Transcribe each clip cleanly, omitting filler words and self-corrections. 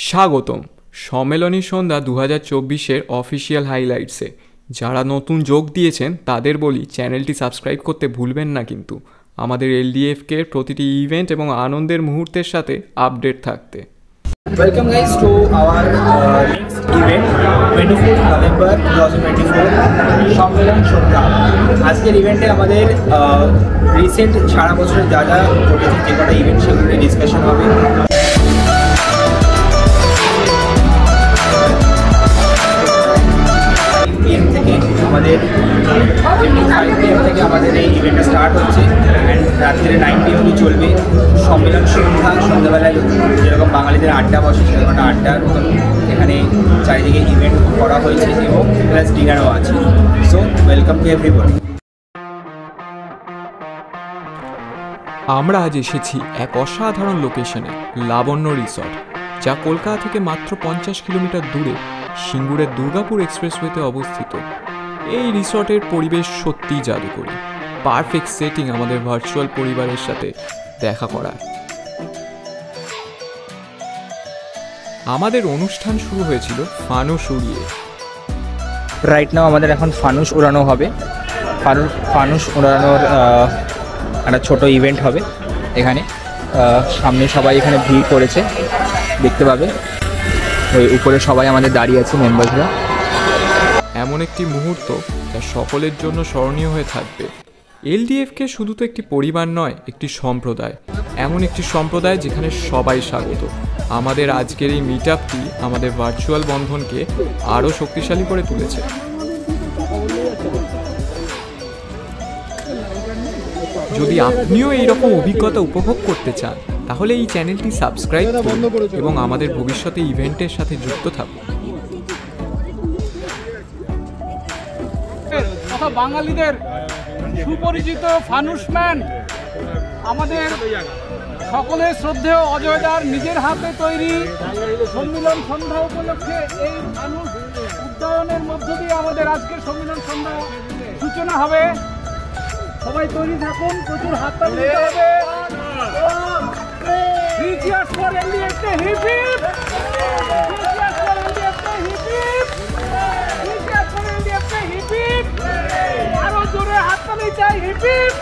স্বাগতম সম্মেলনী সন্ধ্যা 2024-এর অফিসিয়াল হাইলাইটসে। যারা নতুন যোগ দিয়েছেন তাদের বলি চ্যানেলটি সাবস্ক্রাইব করতে ভুলবেন না, কিন্তু আমাদের এলডিএফকে প্রতিটি ইভেন্ট এবং আনন্দের মুহূর্তের সাথে আপডেট থাকতে। Welcome guys to our next event 24 November 2024 সম্মেলন সন্ধ্যা। আজকের ইভেন্টে আমাদের রিসেন্ট সারা বছরে যা যা ঘটেছে যে কটা ইভেন্ট সেগুলো নিয়ে ডিসকাশন হবে। আমাদের 5 PM থেকে আমাদের এই ইভেন্টটা স্টার্ট হচ্ছে অ্যান্ড রাত্রে 9 PM অবধি চলবে। সম্মেলন সন্ধ্যাবেলায় যেরকম বাঙালিদের আড্ডা বসে সেরকম একটা আড্ডার মতন এখানে চারিদিকে ইভেন্ট করা হয়েছে এবং প্লাস ডিনারও আছে। So welcome to everybody. আমরা আজ এসেছি এক অসাধারণ লোকেশনে, লাবণ্য রিসর্ট, যা কলকাতা থেকে মাত্র 50 কিলোমিটার দূরে সিঙ্গুরের দুর্গাপুর এক্সপ্রেসওয়েতে অবস্থিত। এই রিসর্টের পরিবেশ সত্যিই জাদুকরী, পারফেক্ট সেটিং আমাদের ভার্চুয়াল পরিবারের সাথে দেখা করা। আমাদের অনুষ্ঠান শুরু হয়েছিল ফানুস উড়িয়ে। রাইট নাও আমাদের এখন ফানুস উড়ানো হবে। ফানুস উড়ানোর একটা ছোট ইভেন্ট হবে এখানে। সামনে সবাই এখানে ভিড় করেছে, দেখতে পাবে। ওই উপরে সবাই আমাদের দাঁড়িয়ে আছে, মেম্বারসরা। এমন একটি মুহূর্ত যা সকলের জন্য স্মরণীয় হয়ে থাকবে। এলডিএফকে শুধু তো একটি পরিবার নয়, একটি সম্প্রদায়, এমন একটি সম্প্রদায় যেখানে সবাই স্বাগত। আমাদের আজকের এই মিট আপটি আমাদের ভার্চুয়াল বন্ধনকে আরও শক্তিশালী করে তুলেছে। যদি আপনিও এইরকম অভিজ্ঞতা উপভোগ করতে চান তাহলে এই চ্যানেলটি সাবস্ক্রাইব করুন এবং আমাদের ভবিষ্যতে ইভেন্টের সাথে যুক্ত থাকুন। বাঙালিদের সুপরিচিত ফানুসম্যান, আমাদের সকলের শ্রদ্ধেয় অজয়দার নিজের হাতে তৈরি সম্মিলন সন্ধ্যা উপলক্ষে এই ফানুস উদ্যানের মধ্য দিয়ে আমাদের আজকের সম্মিলন সন্ধ্যা সূচনা হবে। সবাই তৈরি থাকুন, প্রচুর হাততালি দিতে হবে। Three cheers for LDF, hip hip! Three cheers for LDF, hip hip! Three cheers for LDF, hip hip! আরো জোরে হাততালি চাই, hip hip!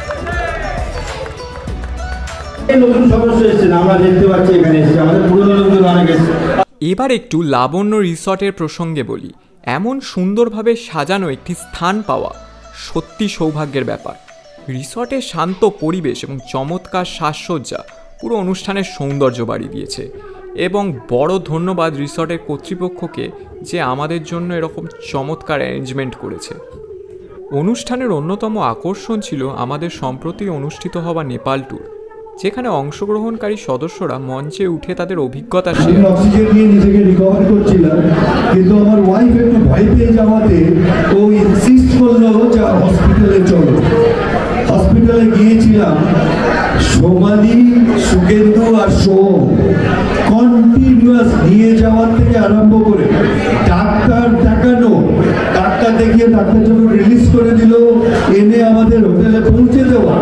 নতুন সদস্য এসেছেন, আমরা দেখতে পাচ্ছি এখানে এসেছে, আমাদের পুরনো লোকজন অনেক এসেছে। এবার একটু লাবণ্য রিসর্টের প্রসঙ্গে বলি। এমন সুন্দরভাবে সাজানো একটি স্থান পাওয়া সত্যি সৌভাগ্যের ব্যাপার। রিসর্টের শান্ত পরিবেশ এবং চমৎকার সাজসজ্জা পুরো অনুষ্ঠানের সৌন্দর্য বাড়িয়ে দিয়েছে। এবং বড় ধন্যবাদ রিসর্টের কর্তৃপক্ষকে যে আমাদের জন্য এরকম চমৎকার অ্যারেঞ্জমেন্ট করেছে। অনুষ্ঠানের অন্যতম আকর্ষণ ছিল আমাদের সম্প্রতি অনুষ্ঠিত হওয়া নেপাল ট্যুর, যেখানে অংশগ্রহণকারী সদস্যরা মঞ্চে উঠে তাদের অভিজ্ঞতা শেয়ার। অক্সিজেন নিয়ে নিজেকে রিকভার করছিলাম, কিন্তু আমার ওয়াইফ একটু ভয় পেয়ে যাওয়াতে ও ইনসিস্ট করলো যে হসপিটালে চলো। হসপিটালে গিয়েছিলাম, সোমালি, সুকেন্দু আর সোম কন্টিনিউয়াস নিয়ে যাওয়ার থেকে আরম্ভ করে ডাক্তার দেখানো, ডাক্তার দেখিয়ে ডাক্তার যখন রিলিজ করে দিল, এনে আমাদের হোটেলে পৌঁছে দেওয়া,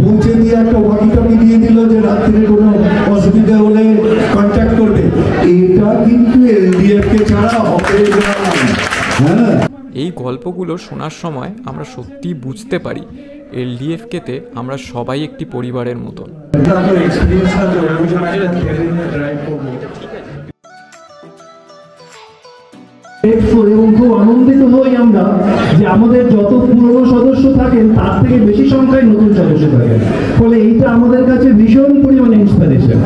পৌঁছে দিয়ে একটা ওয়াকিটকি দিয়ে দিল যে রাত্রে কোনো অসুবিধা হলে কন্ট্যাক্ট করবে। এটা কিন্তু এলডিএফকে ছাড়া হবে না। হ্যাঁ, এই গল্পগুলো শোনার সময় আমরা সত্যিই বুঝতে পারি এলডিএফকেতে আমরা সবাই একটি পরিবারের মতন। এবং খুব আনন্দিত হই আমরা যে আমাদের যত পুরনো সদস্য থাকেন তার থেকে বেশি সংখ্যায় নতুন সদস্য থাকেন, ফলে এইটা আমাদের কাছে ভীষণ পরিমাণে ইন্সপিরেশন।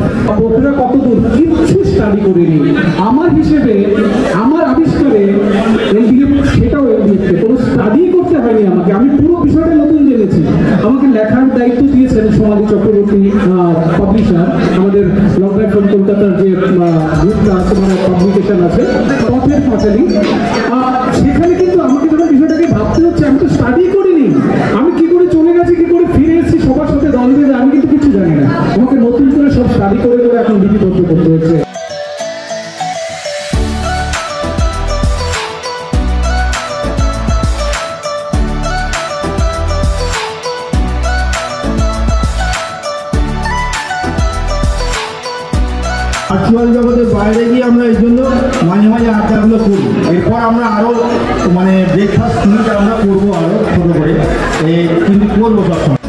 ওরা কতদূর কিচ্ছু স্টাডি করিনি, আমার হিসেবে আমার আবিষ্কারে এলডিএফ, সেটাও এলডিএফকে কোনো স্টাডি করতে হয়নি আমাকে, আমি পুরো বিষয়টা নতুন জেনেছি। আমাকে লেখার দায়িত্ব দিয়েছেন সোমালি চক্রবর্তী, পাবলিশার, আমাদের লং ড্রাইভ ফ্রম কলকাতার যে গ্রুপটা আছে, মানে পাবলিকেশন আছে, পথের পাঁচালী। সেখানে কিন্তু আমাকে যখন বিষয়টাকে ভাবতে হচ্ছে, আমি তো স্টাডি করিনি, আমি কি করে চলে গেছি, কি করে ফিরে এসেছি সবার সাথে দ্বন্দ্বে, আমি কিন্তু কিছু জানি না। আমাকে নতুন করে সব স্টাডি করে এখন লিপিবদ্ধ করতে হচ্ছে। ভার্চুয়াল জগতের বাইরে গিয়ে আমরা এই জন্য মাঝে মাঝে আড্ডাগুলো করি। এরপর আমরা আরও মানে ব্রেকফাস্ট মিট আমরা করবো আরও ছোটো করে, কিন্তু করবো সবসময়।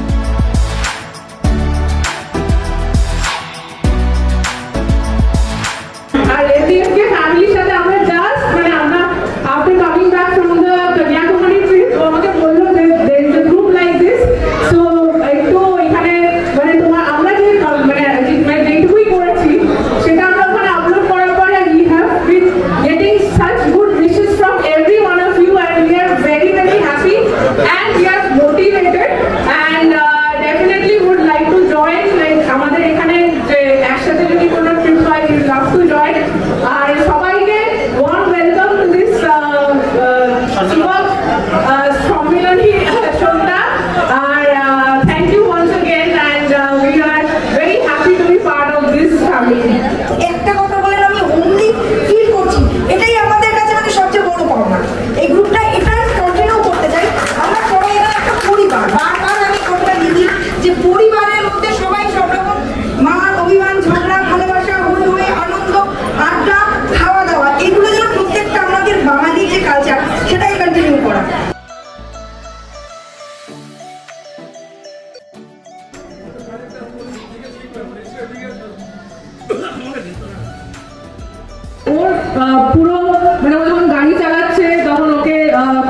পুরো মানে ও যখন গাড়ি চালাচ্ছে তখন ওকে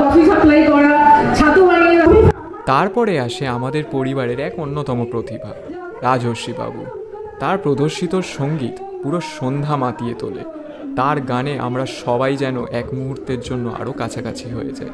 কফি সাপ্লাই করা, ছাতু বানিয়ে। তারপরে আসে আমাদের পরিবারের এক অন্যতম প্রতিভা রাজর্ষি বাবু। তার প্রদর্শিত সঙ্গীত পুরো সন্ধ্যা মাতিয়ে তোলে। তার গানে আমরা সবাই যেন এক মুহূর্তের জন্য আরও কাছাকাছি হয়ে যাই।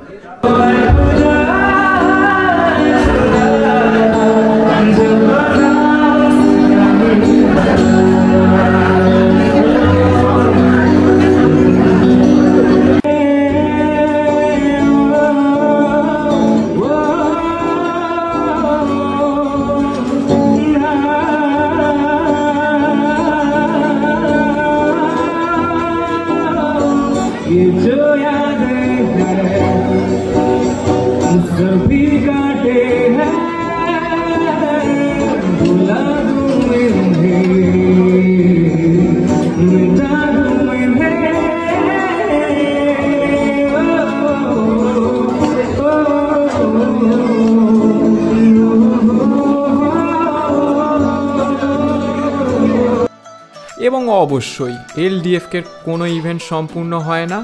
এবং অবশ্যই এলডিএফকের কোনো ইভেন্ট সম্পূর্ণ হয় না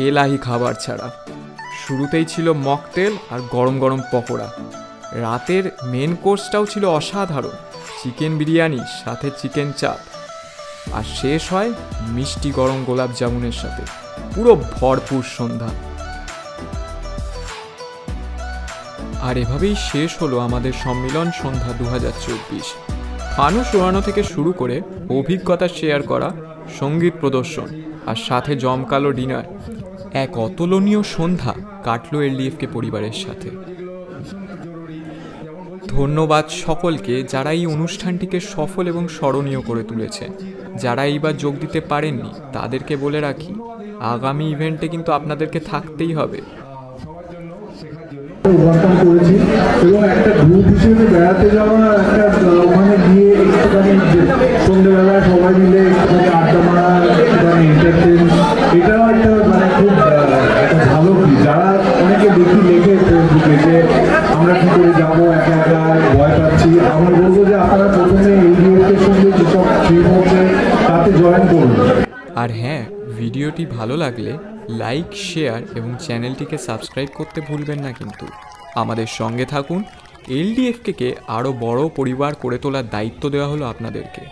এলাহি খাবার ছাড়া। শুরুতেই ছিল মকটেল আর গরম গরম পকোড়া। রাতের মেন কোর্সটাও ছিল অসাধারণ, চিকেন বিরিয়ানি সাথে চিকেন চাপ। আর শেষ হয় মিষ্টি গরম গোলাপ জামুনের সাথে। পুরো ভরপুর সন্ধ্যা। আর এভাবেই শেষ হলো আমাদের সম্মিলন সন্ধ্যা 2024। মানুষ ওড়ানো থেকে শুরু করে অভিজ্ঞতা শেয়ার করা, সঙ্গীত প্রদর্শন আর সাথে জমকালো ডিনার। এক অতুলনীয় সন্ধ্যা কাটলো এলডিএফকে পরিবারের সাথে। ধন্যবাদ সকলকে যারা এই অনুষ্ঠানটিকে সফল এবং স্মরণীয় করে তুলেছে। যারা এইবার যোগ দিতে পারেননি তাদেরকে বলে রাখি, আগামী ইভেন্টে কিন্তু আপনাদেরকে থাকতেই হবে। ওভারকাম করেছি এবং একটা গ্রুপ হিসেবে বেড়াতে যাওয়া, একটা ওখানে গিয়ে একটুখানি সন্ধ্যেবেলায় সবাই মিলে একটুখানি আড্ডা মারা, একটুখানি এন্টারটেন, এটাও একটা মানে খুব একটা ভালো কি। যারা অনেকে দেখি লেখে ফেসবুকে যে আমরা কি করে যাবো, একা একা ভয় পাচ্ছি, আমরা বলবো যে আপনারা প্রথমে এই গ্রুপের সঙ্গে যেসব ট্রিপ হচ্ছে তাতে জয়েন করুন। আর হ্যাঁ, ভিডিওটি ভালো লাগলে লাইক, শেয়ার এবং চ্যানেলটিকে সাবস্ক্রাইব করতে ভুলবেন না কিন্তু। আমাদের সঙ্গে থাকুন। এলডিএফকে আরও বড় পরিবার করে তোলার দায়িত্ব দেওয়া হলো আপনাদেরকে।